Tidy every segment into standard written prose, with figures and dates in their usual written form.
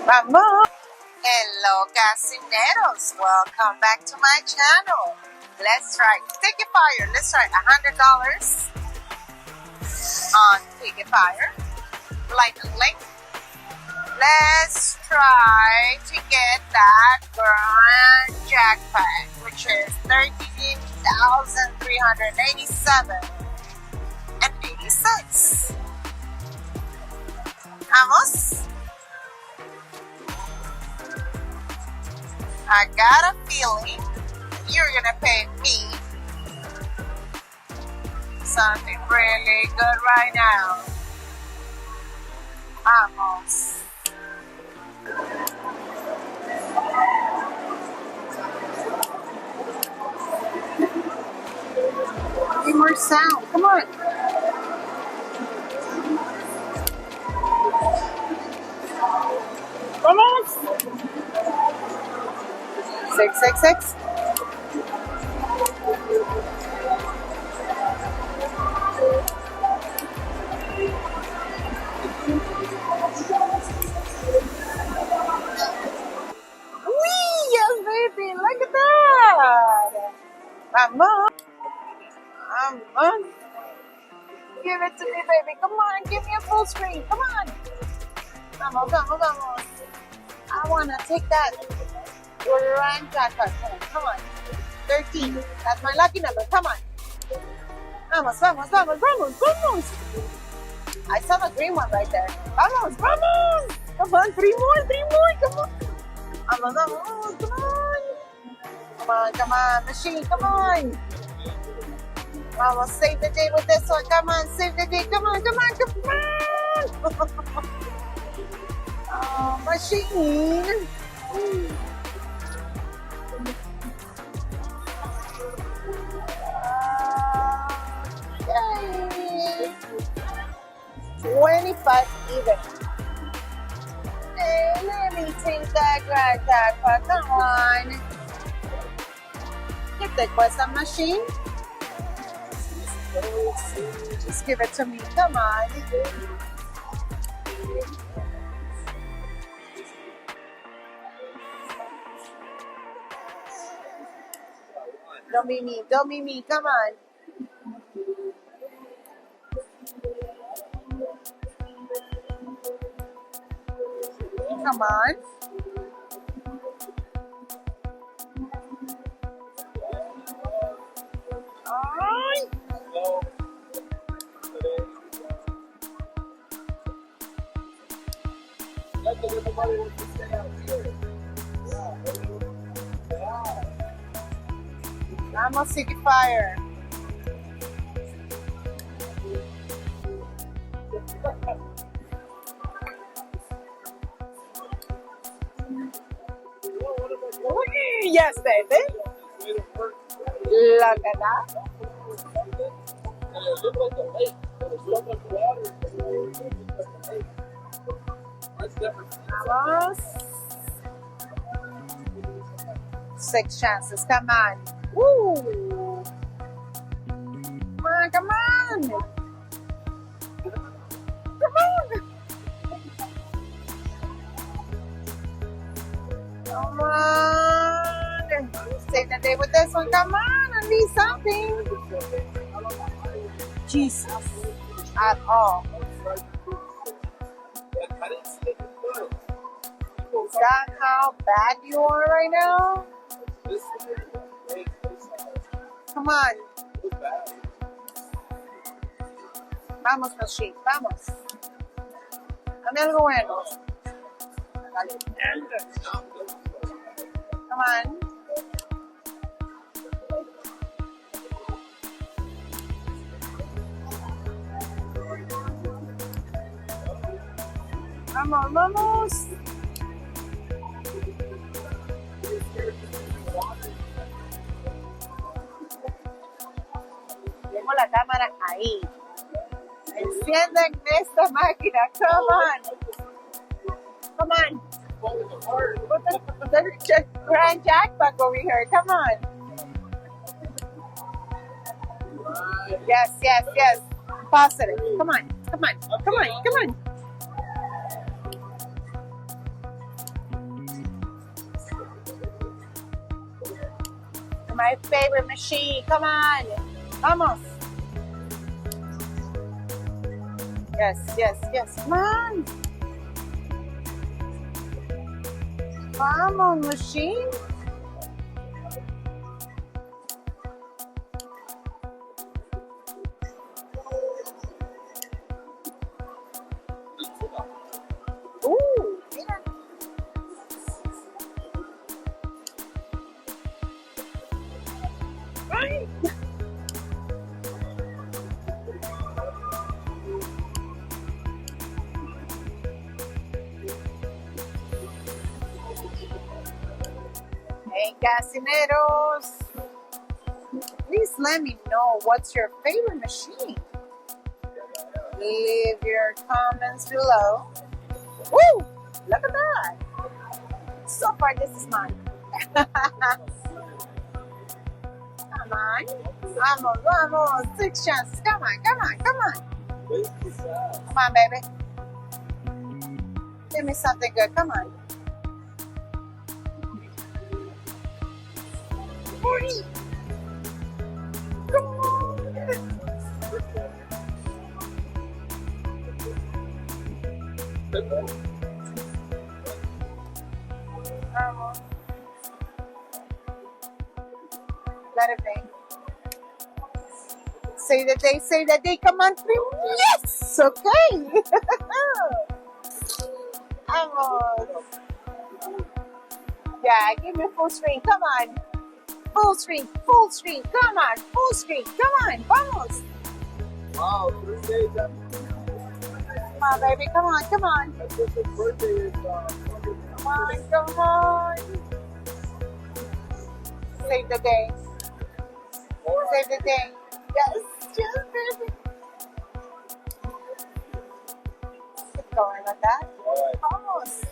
Vamos! Hello, casineros. Welcome back to my channel. Let's try Tiki Fire. Let's try $100 on Tiki Fire. Lightning link. Let's try to get that grand jackpot, which is 13,387.86. Vamos. I got a feeling you're gonna pay me something really good right now. Vamos. Give more sound. Come on. Vamos. 666. Yes, baby. Look at that. Vamos. Vamos. Give it to me, baby. Come on. Give me a full screen. Come on. Vamos, vamos, vamos. I want to take that grand jackpot home. Come on. 13. That's my lucky number. Come on. Vamos, vamos, vamos, vamos, vamos. I saw the green one right there. Vamos, vamos. Come on. Three more. Come on. Vamos, vamos. Come on. Come on, come on. Machine, come on. Vamos, save the day with this one. Come on, save the day. Come on, come on, come on. Oh, machine. Okay. 25 even. Hey, let me take that grand jackpot. Come on. ¿Qué te cuesta, machine? Just give it to me. Come on. Don't be me. Don't be me. Come on. Come on. Ay. Vamos, Tiki Fire. Yes, baby. Look at that. Vamos. 6 chances. Come on. Woo. Come on, come on. Come on. Come on. Save the day with this one. Come on, I need something. Jesus. At all. Is that how bad you are right now? Come on. Vamos, machine. Vamos. Dame algo bueno. Come on. Vamos, vamos. Tengo la cámara ahí. Encienden esta máquina. Come on. Come on. Put the grand jackpot over here. Come on. Yes, yes, yes. Positive. Come on. Come on. Come on. Come on. favorite machine. Come on. Vamos. Yes, yes, yes. Come on. Vamos, machine. Ooh, mira. Ay. Hey, casineros. Please let me know what's your favorite machine. Leave your comments below. Woo! Look at that. So far, this is mine. Come on. Vamos, vamos. 6 chances. Come on, come on, come on. Come on, baby. Give me something good. Come on. 40. Come on. Vamos. Let it be. Save the day, save the day. Come on, yes! Okay. Vamos. Yeah, give me full screen. Come on. Full screen, full screen. Come on, full screen. Come on, vamos. Wow, 3 days after. Come on, baby. Come on, come on. My sister's birthday is Come on, come on. Save the day. Save the day. Yes, yes, baby. Keep going like that. Alright. Almost.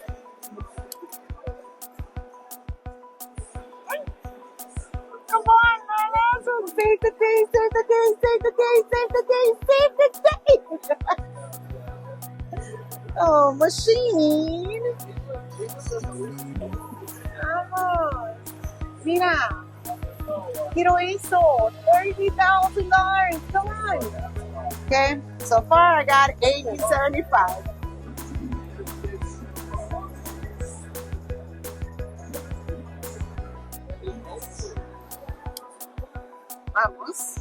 Come on, man. So save the day, save the day, save the day, save the day, save the day. Oh, machine. Vamos. Mira. Quiero eso. $30,000. Come on. Okay. So far, I got 80.75. Vamos.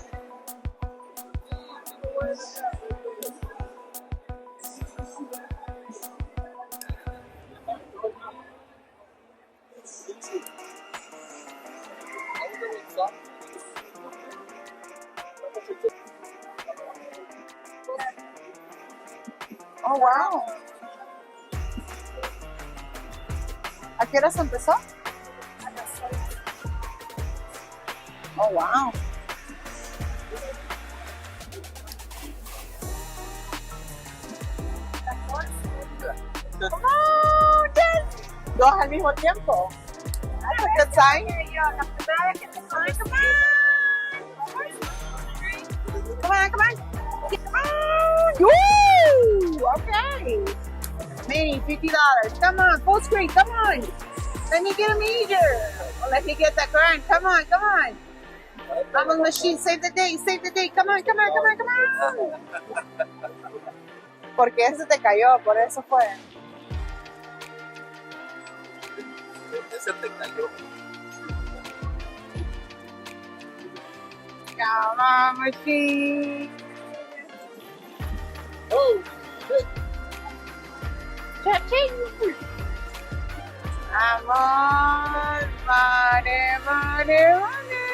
Oh, wow. ¿A qué horas empezó? Oh, wow. Come on, yes. Dos al mismo tiempo. That's a good sign. Come on, come on. Come on. Woo! Okay. Maybe $50. Come on, full screen. Come on. Let me get a major. Or let me get that grand. Come on, come on. I'm on the machine. Save the day. Save the day. Come on, come on, come on, come on. Porque ese te cayó, por eso fue. Ese te cayó. Come on, machine. Oh, shit. Cha-ching. Vamos, money, money, money.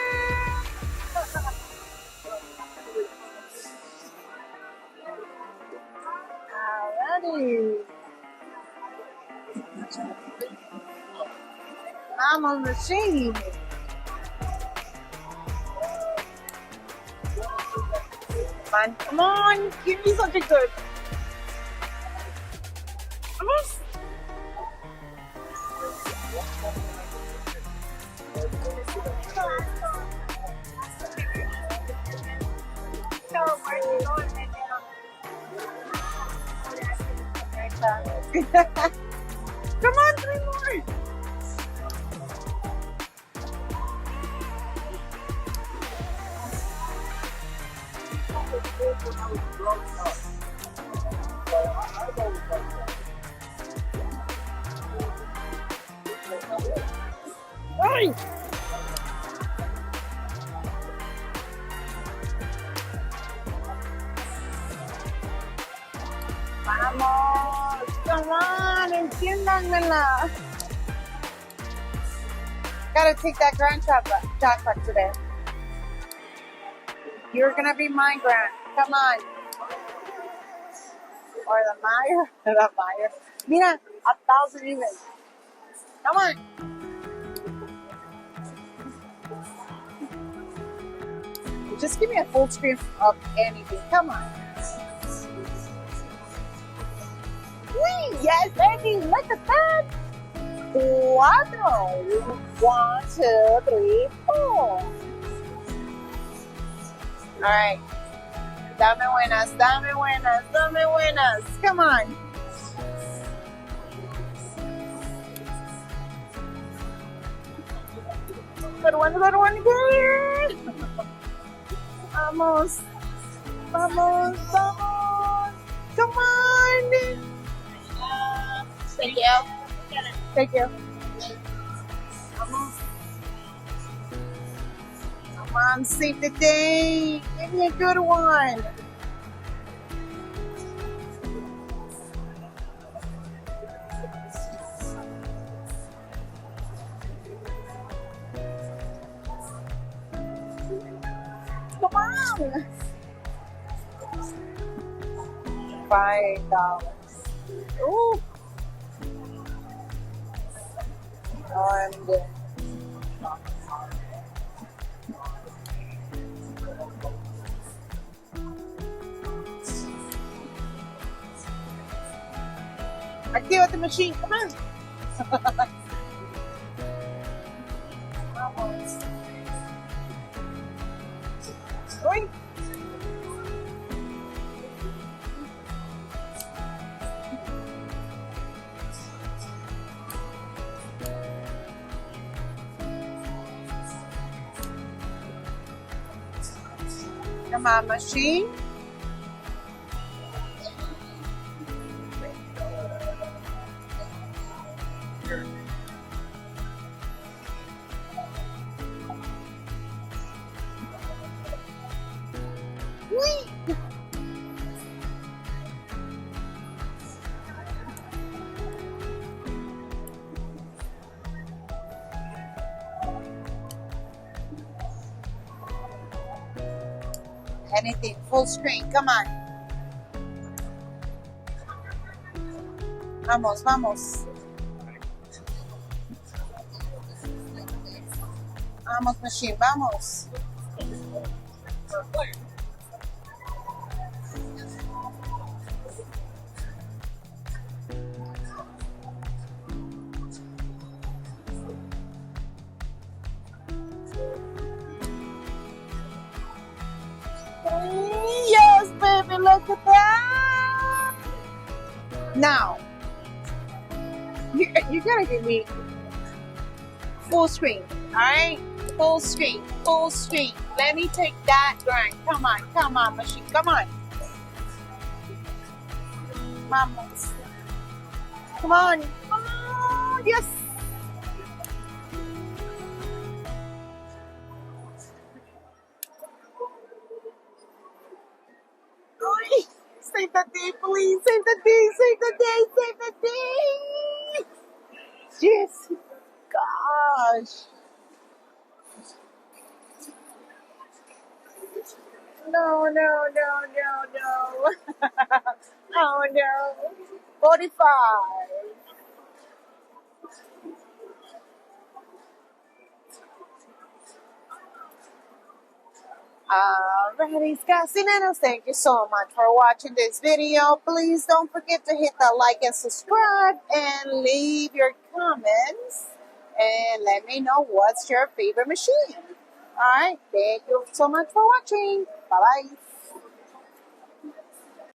Alrighty. I'm on the machine. Come on, give me something good. Come on. Come on, 3 more. when I was growing up. But I've always liked that. Ay! Vamos! Come on! Entiéndanmela! Gotta take that grand jackpot today. You're gonna be my grand. Come on. Or the Meyer. The Meyer. Mira, 1,000 even. Come on. Just give me a full screen of anything. Come on. Whee! Yes, baby. Look at that. 4. 1, 2, 3, 4. All right. Dame buenas, dame buenas, dame buenas. Come on. Good one again. Vamos. Vamos, vamos. Come on. Thank you. Thank you. Vamos. Come on, save the day. Give me a good one. Come on. $5. Ooh. And activate the machine. Come on. Vamos. Going. Come on, machine. Whee! Anything, full screen, come on. Vamos, vamos. Vamos, machine, vamos. Yes, baby, look at that. Now, you gotta give me full screen, all right? Full screen, full screen. Let me take that grind. Come on, machine, come on. Vamos. Come on. Oh, yes. Ay, save the day, please. Save the day, save the day, save the day. Yes. Gosh. No. Oh no. 45. Alrighty, Scasineros, thank you so much for watching this video. Please don't forget to hit the like and subscribe and leave your comments and let me know what's your favorite machine. Alright, thank you so much for watching. Bye-bye.